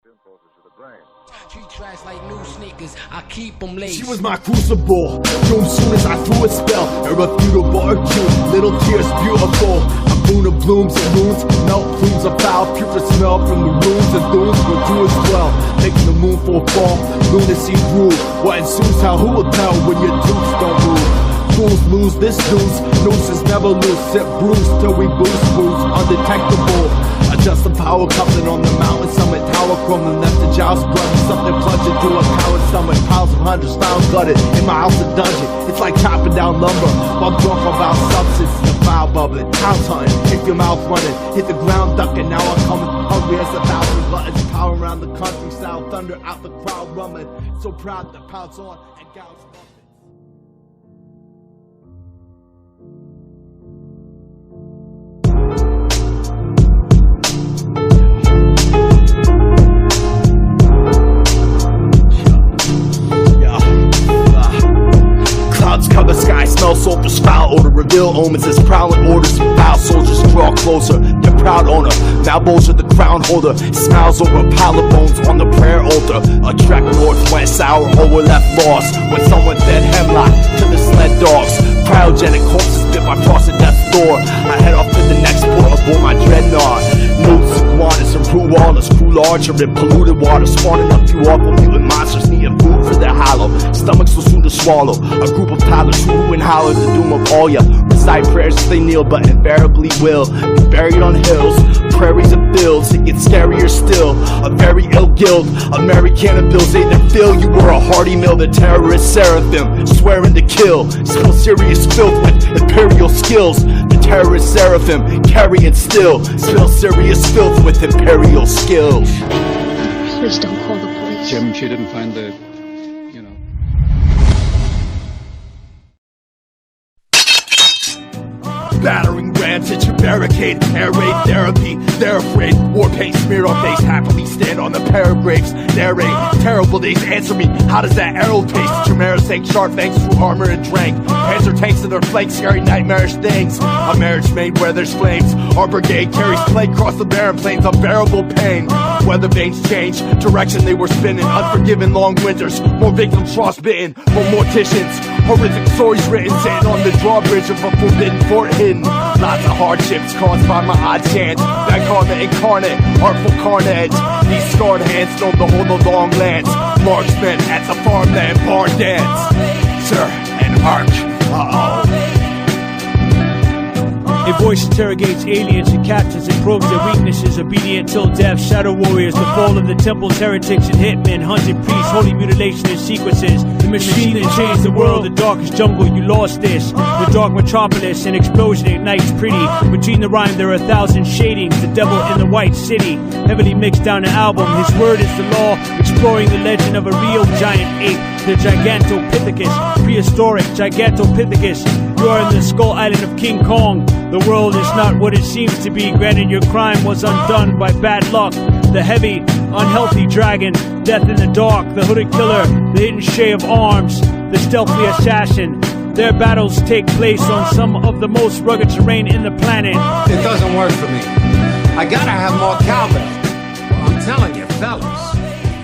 impulses to the brain. Treat trash like new sneakers, I keep them laced. She was my crucible, doomed soon as I threw a spell. Irrefutable acute, little tears beautiful. A moon of blooms and moons, melt plumes of foul. Putrid smell from the ruins and dunes will do as well. Making the moon full fall, lunacy grew. What ensues, how who will tell when your dukes don't rule? Fools lose this noose, nooses never lose. Sip bruise till we boost, undetectable. Adjust the power coupling on the mountain summit. Tower crumbling, left the jaws brother. Something plunging through a coward stomach. Piles of hundreds found gutted in my house a dungeon. It's like chopping down lumber while drunk about substance. The fire bubbling, house hunting, kick your mouth running. Hit the ground ducking, now I'm coming hungry as 1,000 buttons. Power around the countryside, thunder out the crowd rumbling. So proud to pounce on and gouge buttons. Cover sky, smell sulfur's foul odor, reveal omens as prowling orders. Foul soldiers draw closer, their proud owner. Now Bolger, the crown holder, smiles over a pile of bones on the prayer altar. A track northwest, our hole we're left lost. When someone fed hemlock to the sled dogs. Cryogenic corpses bit by frosted death's door. I head off to the next port aboard my dreadnought. Notes, iguanas, and brew walrus grew larger in polluted water, spawning up few awful mutant monsters needing food for their hollow stomachs will soon to swallow. A group of toddlers who and holler the doom of all ya. Recite prayers as they kneel, but invariably will be buried on hills, prairies, and fields. It gets scarier still. A very ill guild of merry cannibals ate their fill. You were a hearty meal, the terrorist seraphim, swearing to kill. Spill serious filth with Imperial skills. The terrorist seraphim carry and still spill serious filth with Imperial skills. Please don't call the police. Jim, she didn't find the, Battering rams at your barricade, air raid therapy, they're afraid. War paint smeared on face, happily stand on the paragraphs. Narrate terrible days, answer me, how does that arrow taste? Chimera sank sharp fangs through armor and drank. Panzer tanks in their flanks, scary nightmarish things. A marriage made where there's flames. Our brigade carries plague across the barren plains, unbearable pain. Weather vanes change, direction they were spinning. Unforgiven long winters, more victims frostbitten, more morticians. Horrific stories written, sitting on the drawbridge of a forbidden fort hidden. Lots of hardships caused by my odd chance. That karma incarnate, artful carnage. These scarred hands know to hold the long lance. Marksmen at the farmland bar dance. Sir, an arc, uh-oh. A voice interrogates aliens and captures and probes their weaknesses, obedient till death. Shadow warriors, the fall of the temples, heretics and hitmen, hunted priests, holy mutilation and sequences. The machine that changed the world, the darkest jungle, you lost this. The dark metropolis, an explosion ignites pretty. Between the rhyme there are 1,000 shadings, the devil in the white city. Heavily mixed down an album, his word is the law. Exploring the legend of a real giant ape, the Gigantopithecus. Prehistoric Gigantopithecus. You are in the skull island of King Kong. The world is not what it seems to be. Granted, your crime was undone by bad luck. The heavy, unhealthy dragon, death in the dark, the hooded killer, the hidden shade of arms, the stealthy assassin. Their battles take place on some of the most rugged terrain in the planet. It doesn't work for me. I gotta have more cowbell. Well, I'm telling you, fellas,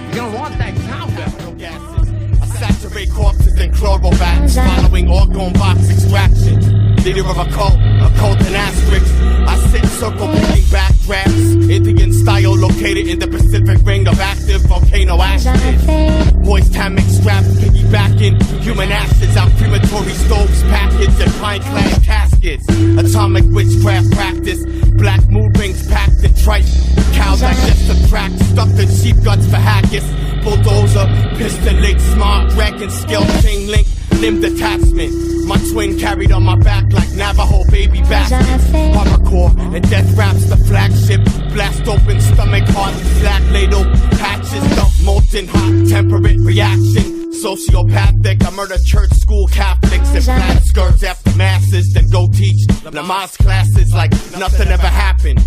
you're gonna want that cowbell. Gases, I saturate corpses in chlorobats, following orgone box extraction. Leader of a cult and asterisks. I sit circle picking backdrafts. Indian style located in the Pacific ring of active volcano ashes. Voice tamic straps piggybacking. Human ashes out crematory stoves, packets and pine-clad caskets. Atomic witchcraft practice. Black mood rings packed in tripe. Cows digestive tract stuffed in sheep guts for haggis. Bulldozer, piston link, smart dragon skill, chain link, limb detachment. My twin carried on my back like Navajo baby basket. Armor and death wraps the flagship. Blast open stomach, heart, slack ladle. Patches, dump molten hot, temperate reaction. Sociopathic, I murder church school Catholics in flat skirts after masses. Then go teach Namaz classes like nothing ever happened.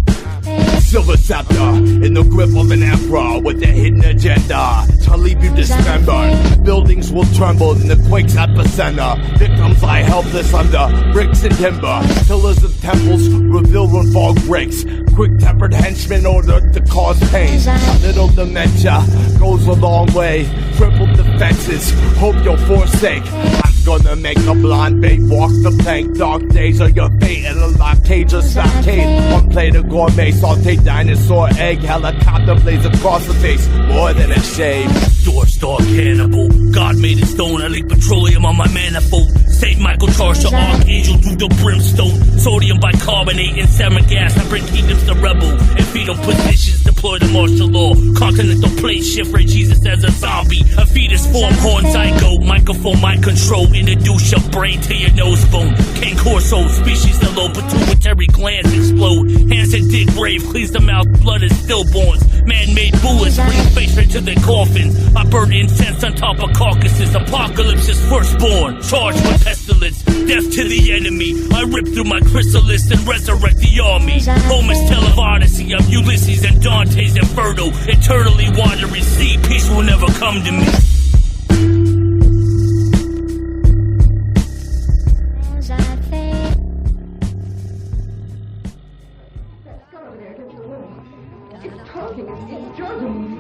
Silver scepter in the grip of an emperor with a hidden agenda to leave you dismembered. Buildings will tremble in the quake's epicenter. Victims lie helpless under bricks and timber. Pillars of temples reveal when fog breaks. Quick-tempered henchmen ordered to cause pain. A little dementia goes a long way. Triple defenses, hope you'll forsake. I'm gonna make the blonde babe walk the plank. Dark days are your fate in a locked cage or stockade. One plate of gourmet, sauteed dinosaur egg. Helicopter blades across the face, more than a shave. Door-star cannibal, God made it stone. I leak petroleum on my manifold. St. Michael charged the Arcanegel through the brimstone. Sodium bicarbonate and sarin gas. I bring kingdoms to rebel and fetal positions. Deploy the martial law. Continental plate shift for Jesus as a zombie. A fetus form, horn zygote. Microphone, mind control. Introduce your brain to your nose bone. King Corso, species the low pituitary glands explode. Hands and dick brave, cleans the mouth, blood is stillborns. Man-made bullets bring face right to their coffins. I burn incense on top of carcasses. Apocalypse is firstborn, charged with pestilence. Death to the enemy. I rip through my chrysalis and resurrect the army. Homer's tale of Odyssey. I'm Ulysses and Dante's Inferno. Eternally wandering sea. Peace will never come to me.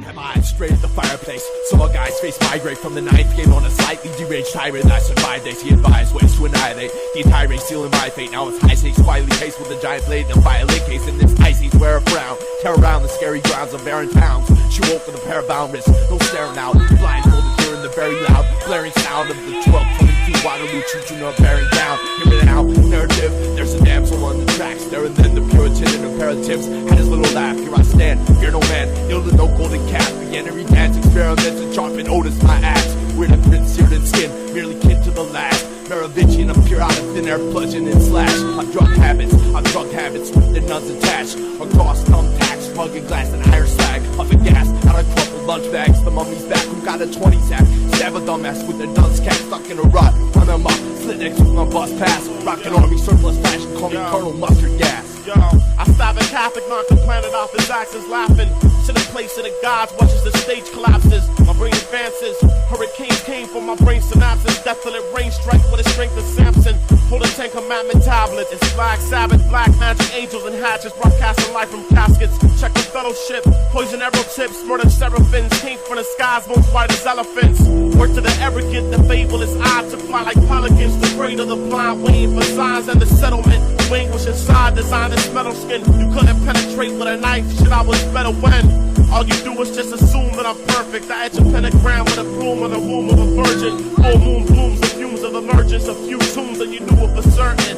Am I straight at the fireplace? Some guys face migrate from the ninth game on a slightly deranged tirade. I survived, they see advised ways to annihilate the entire race, sealing my fate. Now it's high stakes, quietly paced with a giant blade and a violin case. In this ice, he's wear a frown. Tear around the scary grounds of barren towns. She woke with a pair of bound wrists, no staring out. Blindfolded, hearing the very loud, blaring sound of the 1222 Waterloo choo-choo not bearing down. Hear it out, narrative. There's a damsel on the tracks. There and then the Puritan and imperatives had his little laugh. Here I stand, fear no man, yielded no golden calf. Began every dance, experiments and sharpened Otis my axe. Weird and prince, seared in skin, merely kin to the last. Maravincian, a pure out of thin air, bludgeon and slash. I'm drug habits with the nuns attached. Across thumbtacks, rugged glass and iron slag. Puffing gas out of crumpled lunch bags. The mummy's back, who got a 20 sack. Stab a dumbass with a dunce cap stuck in a rut. Run him up, slit next with my bus pass. Rockin' army surplus fashion, call me Colonel Mustard Gas. Yo, I stab a Catholic, knock the planet off his axis, laughing. Sit in place of the gods, watches the stage collapses. My brain advances, hurricanes came from my brain synapses. Death till it rain strike with the strength of Samson. Hold a 10 commandment tablet. It's Black Sabbath, black magic angels and hatches, broadcasting life from caskets. Check the fellowship, poison arrow tips, murder seraphins, came from the skies, most white as elephants. Word to the arrogant, the fable is odd to fly like pelicans. The grade of the blind, waiting for signs and the settlement. Wing was inside, designed this metal skin. You couldn't penetrate with a knife, shit I was better when. All you do is just assume that I'm perfect. I etch a pentagram with a broom on the womb of a virgin. Full moon blooms, the fumes of emergence. A few tunes and you knew it for certain.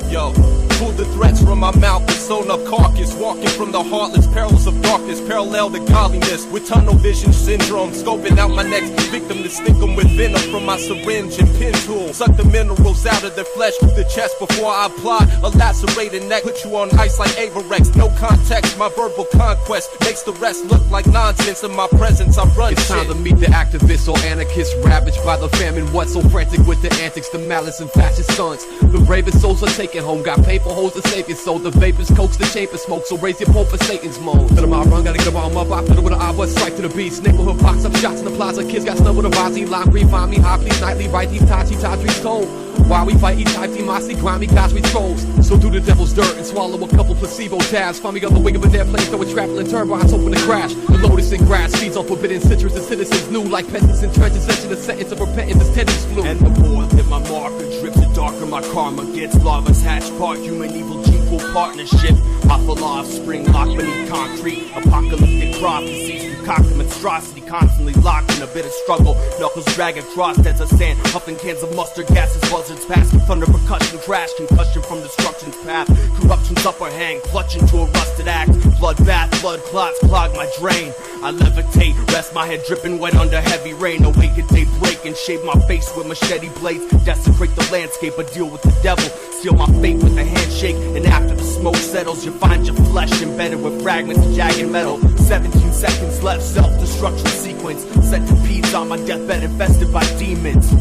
Yo, pulled the threats from my mouth and sewn up carcass. Walking from the heartless perils of darkness, parallel to godliness. With tunnel vision syndrome, scoping out my next victim to stick them with venom from my syringe and pin tool. Suck the minerals out of their flesh through the chest before I apply a lacerated neck. Put you on ice like Averex, no context. My verbal conquest makes the rest look like nonsense. In my presence, I run It's shit. time to meet the activists or anarchists ravaged by the famine. What's so frantic with the antics, the malice and fascist stunts? The bravest souls are taken home, got paper holes to save your soul. The vapors coax the chamber smoke, so raise your pulp for Satan's moan. Put 'em out run, gotta get 'em all up. I put 'em with an eye, but strike to the beast. Neighborhood box up shots in the plaza. Kids got snubbed with a vazzy. Lime green, find me high, please nightly. Write these tachi tachi's cold. While we fight each type, mossy, grimy guys we trolls. So do the devil's dirt and swallow a couple placebo tabs. Find me on the wing of a dead plane, throw a traveling turbines, hoping to crash. The lotus in grass feeds on forbidden citrus and citizens new like peasants in trenches. Etching a sentence of repentance as tendons flew. And the more that my marker drips, the darker my karma gets. Lava's hatch part, human evil equal partnership. Awful offspring locked beneath concrete. Apocalyptic prophecies, concoct monstrosity, constantly locked in a bit of struggle. Knuckles drag across deads of sand, huffing cans of mustard gases, buzzards pass, thunder, percussion, crash, concussion from destruction's path. Corruption's upper hand, clutching to a rusted act. Bloodbath, blood clots clog my drain. I levitate, rest my head dripping wet under heavy rain. Awake at daybreak and shave my face with machete blades. Desecrate the landscape, I deal with the devil. Seal my fate with a handshake, and after the smoke settles, you find your flesh embedded with fragments of jagged metal. 17 seconds left, self-destruction sequence. Set to pieces on my deathbed infested by demons.